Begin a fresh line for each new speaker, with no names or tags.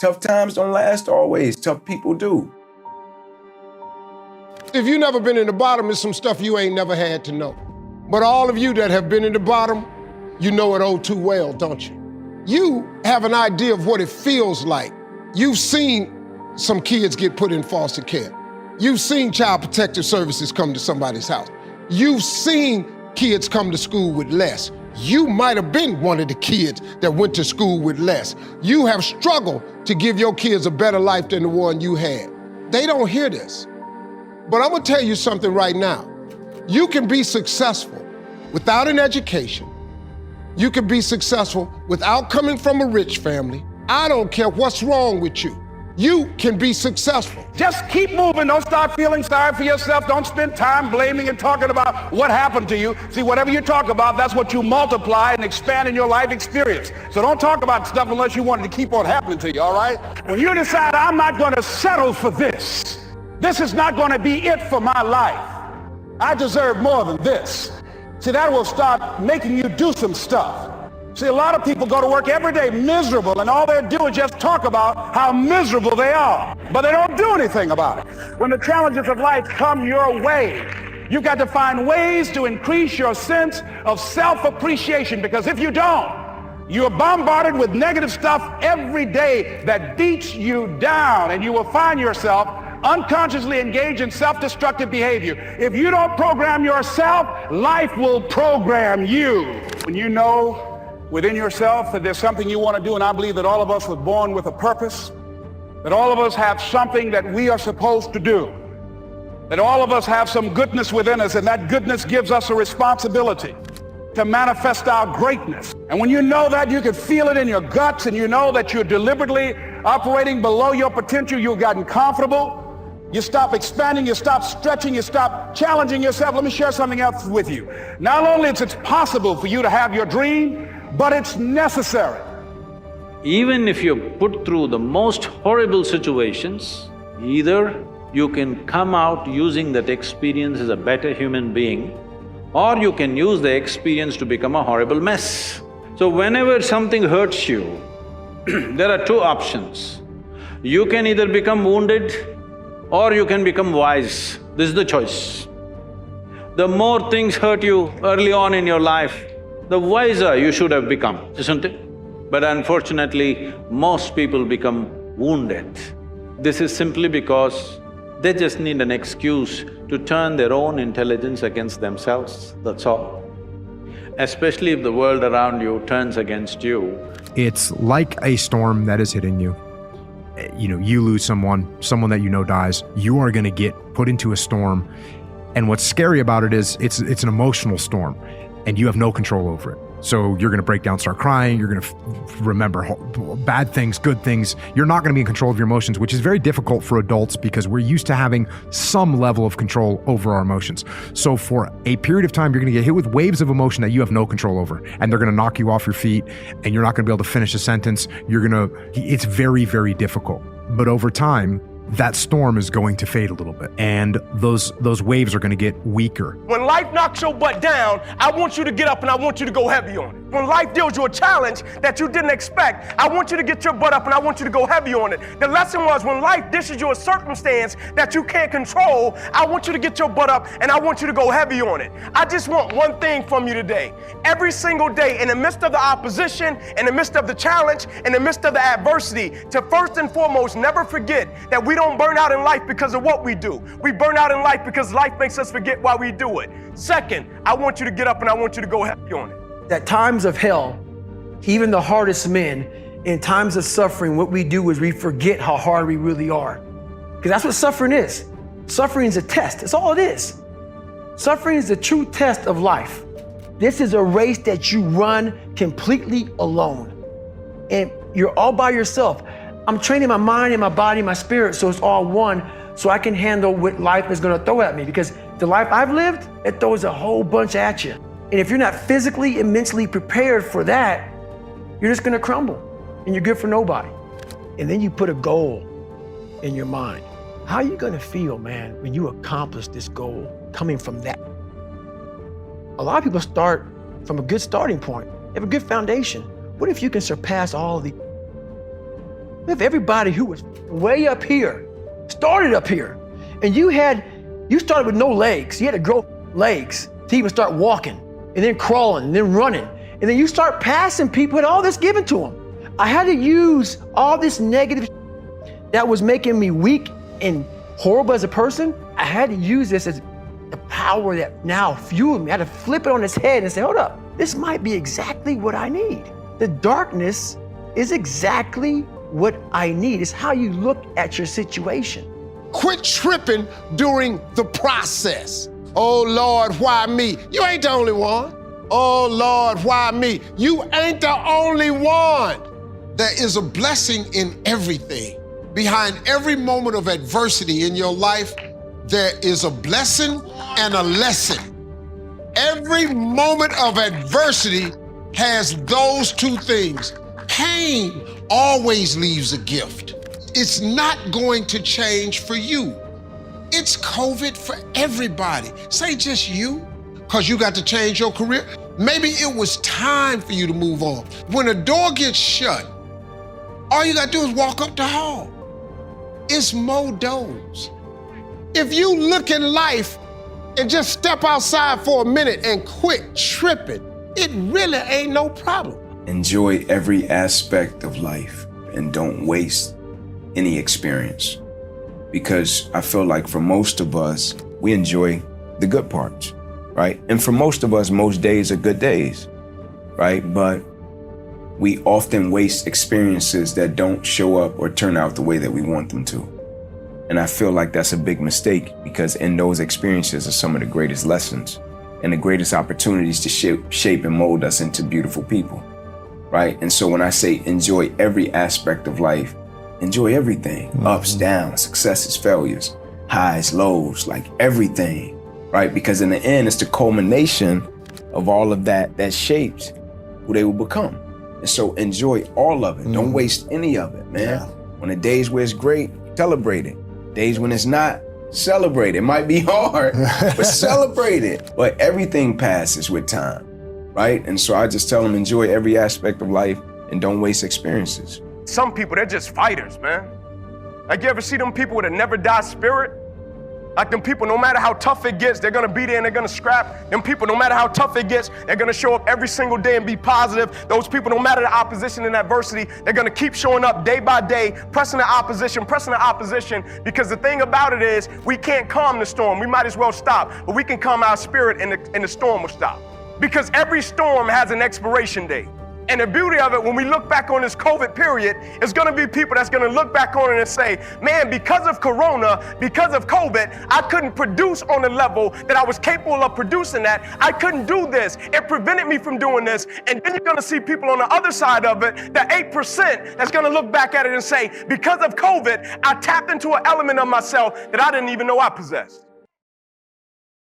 Tough times don't last always. Tough people do.
If you've never been in the bottom, there's some stuff you ain't never had to know. But all of you that have been in the bottom, you know it oh too well, don't you? You have an idea of what it feels like. You've seen some kids get put in foster care. You've seen child protective services come to somebody's house. You've seen kids come to school with less. You might have been one of the kids that went to school with less. You have struggled to give your kids a better life than the one you had. They don't hear this. But I'm gonna tell you something right now. You can be successful without an education. You can be successful without coming from a rich family. I don't care what's wrong with you. You can be successful.
Just keep moving. Don't start feeling sorry for yourself. Don't spend time blaming and talking about what happened to you. See, whatever you talk about, that's what you multiply and expand in your life experience. So don't talk about stuff unless you want it to keep on happening to you, all right? When you decide, I'm not going to settle for this. This is not going to be it for my life. I deserve more than this. See, that will start making you do some stuff. See, a lot of people go to work every day miserable, and all they do is just talk about how miserable they are, but they don't do anything about it. When the challenges of life come your way, you've got to find ways to increase your sense of self-appreciation, because if you don't, you're bombarded with negative stuff every day that beats you down, and you will find yourself unconsciously engaged in self-destructive behavior. If you don't program yourself, life will program you. When you know within yourself that there's something you want to do, and I believe that all of us were born with a purpose, that all of us have something that we are supposed to do, that all of us have some goodness within us, and that goodness gives us a responsibility to manifest our greatness. And when you know that, you can feel it in your guts, and you know that you're deliberately operating below your potential, you've gotten comfortable, you stop expanding, you stop stretching, you stop challenging yourself. Let me share something else with you. Not only is it possible for you to have your dream, but it's necessary.
Even if you're put through the most horrible situations, either you can come out using that experience as a better human being, or you can use the experience to become a horrible mess. So whenever something hurts you, there are two options. You can either become wounded or you can become wise. This is the choice. The more things hurt you early on in your life, the wiser you should have become, isn't it? But unfortunately, most people become wounded. This is simply because they just need an excuse to turn their own intelligence against themselves, that's all. Especially if the world around you turns against you.
It's like a storm that is hitting you. You know, you lose someone that you know dies, you are gonna get put into a storm. And what's scary about it is it's an emotional storm, and you have no control over it. So you're gonna break down, start crying, you're gonna remember bad things, good things. You're not gonna be in control of your emotions, which is very difficult for adults because we're used to having some level of control over our emotions. So for a period of time, you're gonna get hit with waves of emotion that you have no control over, and they're gonna knock you off your feet, and you're not gonna be able to finish a sentence. It's very, very difficult. But over time, that storm is going to fade a little bit, and those waves are gonna get weaker.
When life knocks your butt down, I want you to get up and I want you to go heavy on it. When life deals you a challenge that you didn't expect, I want you to get your butt up and I want you to go heavy on it. The lesson was, when life dishes you a circumstance that you can't control, I want you to get your butt up and I want you to go heavy on it. I just want one thing from you today. Every single day, in the midst of the opposition, in the midst of the challenge, in the midst of the adversity, to first and foremost never forget that we don't burn out in life because of what we do. We burn out in life because life makes us forget why we do it. Second, I want you to get up and I want you to go heavy on it.
At times of hell, even the hardest men, in times of suffering, what we do is we forget how hard we really are. Because that's what suffering is. Suffering is a test, that's all it is. Suffering is the true test of life. This is a race that you run completely alone. And you're all by yourself. I'm training my mind and my body and my spirit so it's all one, so I can handle what life is gonna throw at me. Because the life I've lived, it throws a whole bunch at you. And if you're not physically and mentally prepared for that, you're just gonna crumble and you're good for nobody. And then you put a goal in your mind. How are you gonna feel, man, when you accomplish this goal coming from that? A lot of people start from a good starting point. They have a good foundation. What if you can surpass all of the If everybody who was way up here started up here, and you started with no legs. You had to grow legs to even start walking, and then crawling, and then running. And then you start passing people with all this given to them. I had to use all this negative that was making me weak and horrible as a person. I had to use this as the power that now fueled me. I had to flip it on its head and say, hold up, this might be exactly what I need. The darkness is exactly what I need. It's how you look at your situation.
Quit tripping during the process. Oh Lord, why me? You ain't the only one. Oh Lord, why me? You ain't the only one. There is a blessing in everything. Behind every moment of adversity in your life, there is a blessing and a lesson. Every moment of adversity has those two things. Pain always leaves a gift. It's not going to change for you. It's COVID for everybody. This ain't just you, because you got to change your career. Maybe it was time for you to move on. When a door gets shut, all you gotta do is walk up the hall. It's more doors. If you look in life and just step outside for a minute and quit tripping, it really ain't no problem.
Enjoy every aspect of life and don't waste any experience. Because I feel like for most of us, we enjoy the good parts, right? And for most of us, most days are good days, right? But we often waste experiences that don't show up or turn out the way that we want them to. And I feel like that's a big mistake, because in those experiences are some of the greatest lessons and the greatest opportunities to shape and mold us into beautiful people, right? And so when I say enjoy every aspect of life, enjoy everything, ups, downs, successes, failures, highs, lows, like everything, right? Because in the end, it's the culmination of all of that shapes who they will become. And so enjoy all of it. Don't waste any of it, man. Yeah. On the days where it's great, celebrate it. Days when it's not, celebrate it. It might be hard, but celebrate it. But everything passes with time, right? And so I just tell them, enjoy every aspect of life and don't waste experiences.
Some people, they're just fighters, man. Like, you ever see them people with a never die spirit? Like, them people, no matter how tough it gets, they're gonna be there and they're gonna scrap. Them people, no matter how tough it gets, they're gonna show up every single day and be positive. Those people, no matter the opposition and adversity, they're gonna keep showing up day by day, pressing the opposition, because the thing about it is, we can't calm the storm. We might as well stop, but we can calm our spirit and the storm will stop. Because every storm has an expiration date. And the beauty of it, when we look back on this COVID period, it's gonna be people that's gonna look back on it and say, man, because of Corona, because of COVID, I couldn't produce on the level that I was capable of producing at. I couldn't do this. It prevented me from doing this. And then you're gonna see people on the other side of it, the 8% that's gonna look back at it and say, because of COVID, I tapped into an element of myself that I didn't even know I possessed.